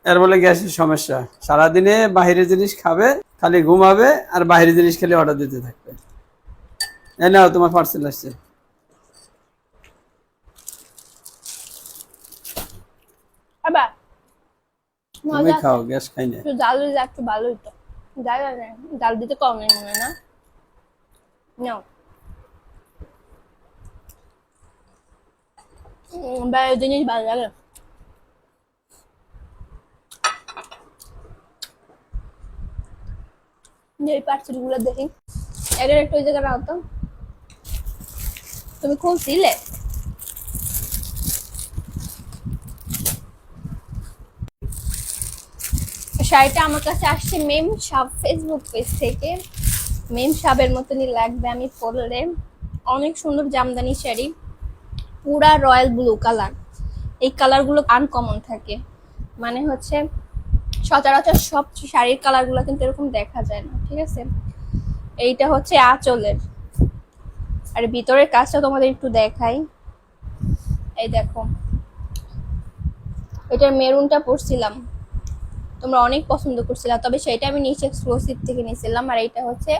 এর বলে গ্যাসের সমস্যা, সারাদিনে বাহিরের জিনিস খাবে, খালি ঘুমাবে আর বাহিরের জিনিস খেলে অর্ডার দিতে থাকবে। এই নাও তোমার পার্সেল আসছে। আবার তুমি খাও, গ্যাস খাই না। ডাল দিলে একটু ভালো হতো। ডাল দিতে কম নেই মনে হয় না। নাও বাইরের জিনিস ভালো লাগে। এই পার্সেল গুলো দেখি, এটার একটু ওই জায়গায় রাখো তো। তুমি খুলছিলে? শাড়িটা আমার কাছে আসছে মেম সাব ফেসবুক পেজ থেকে। মেম সাবের মতনই লাগবে আমি পরলে। অনেক সুন্দর জামদানি শাড়ি, পুরা রয়্যাল ব্লু কালার। এই কালারগুলো আনকমন থাকে, মানে হচ্ছে সচরাচর সব শাড়ির কালারগুলো কিন্তু এরকম দেখা যায় না, ঠিক আছে। এইটা হচ্ছে আঁচলের, আর ভিতরের কাজটা তোমাদের একটু দেখাই। এই দেখো, এটার মেরুনটা পরছিলাম, তোমরা অনেক পছন্দ করছিলাম, তবে সেটা আমি নিচে এক্সক্লুসিভ থেকে নিয়েছিলাম, আর এইটা হচ্ছে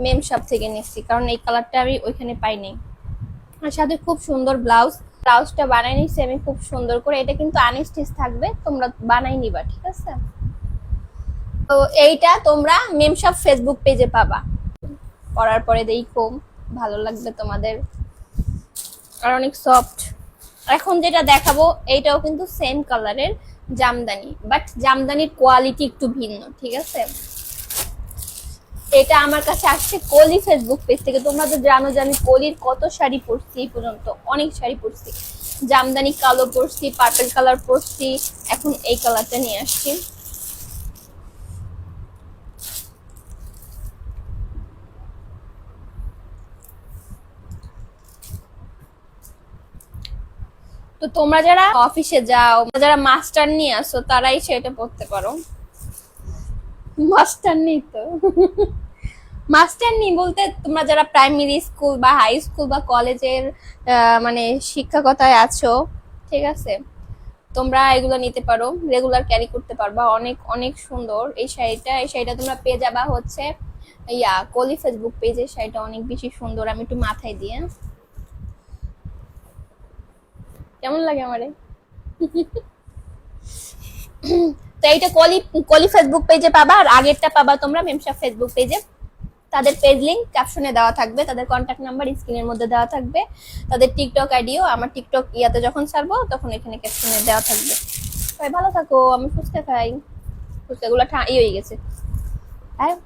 মেম শপ থেকে নিয়েছি, কারণ এই কালারটা আমি ওইখানে পাইনি। আর সাথে খুব সুন্দর ব্লাউজটা বানাই নিচ্ছি আমি খুব সুন্দর করে। এটা কিন্তু আনস্টিচ থাকবে, তোমরা বানাই নিবা, ঠিক আছে। তো এইটা তোমরা মেম শপ ফেসবুক পেজে পাবা। পরার পরে দেখো ভালো লাগবে তোমাদের, আর অনেক সফট। এখন যেটা দেখাবো এইটাও কিন্তু সেম কালারের জামদানি, বাট জামদানির কোয়ালিটি একটু ভিন্ন, ঠিক আছে। এটা আমার কাছে আসছে কলি ফেসবুক পেজ থেকে। তোমরা তো জানো যে আমি কলির কত শাড়ি পরছি এই পর্যন্ত, অনেক শাড়ি পরছি। জামদানি কালো পরছি, পার্পল কালার পরছি, এখন এই কালারটা নিয়ে আসছি। তো তোমরা যারা অফিসে যাও, যারা মাস্টার নিয়ে আসো, তারাই সেটা পড়তে পারো। মাস্টার নেই তো মাস্টার নেই বলতে তোমরা যারা প্রাইমারি স্কুল বা হাই স্কুল বা কলেজের মানে শিক্ষকতায় আছো, ঠিক আছে, তোমরা এগুলো নিতে পারো, রেগুলার ক্যারি করতে পারবা। অনেক অনেক সুন্দর এই শাড়িটা তোমরা পেয়ে যাবা হচ্ছে কলি ফেসবুক পেজে। শাড়িটা অনেক বেশি সুন্দর। আমি একটু মাথায় দিয়ে, কেমন লাগে আমারে তো এইটা কলি ফেসবুক পেজে পাবা, আর আগেরটা পাবা তোমরা মেমশপ ফেসবুক পেজে। তাদের পেজ লিংক ক্যাপশনে দেওয়া থাকবে, তাদের কন্ট্যাক্ট নাম্বার স্ক্রিনের মধ্যে দেওয়া থাকবে, তাদের টিকটক আইডিও আমার টিকটক ইয়াতে যখন ছাড়বো তখন এখানে ক্যাপশনে দেওয়া থাকবে। সবাই ভালো থাকো। আমি ফুচকা খাই, ফুচকাগুলো হয়ে গেছে। হ্যাঁ।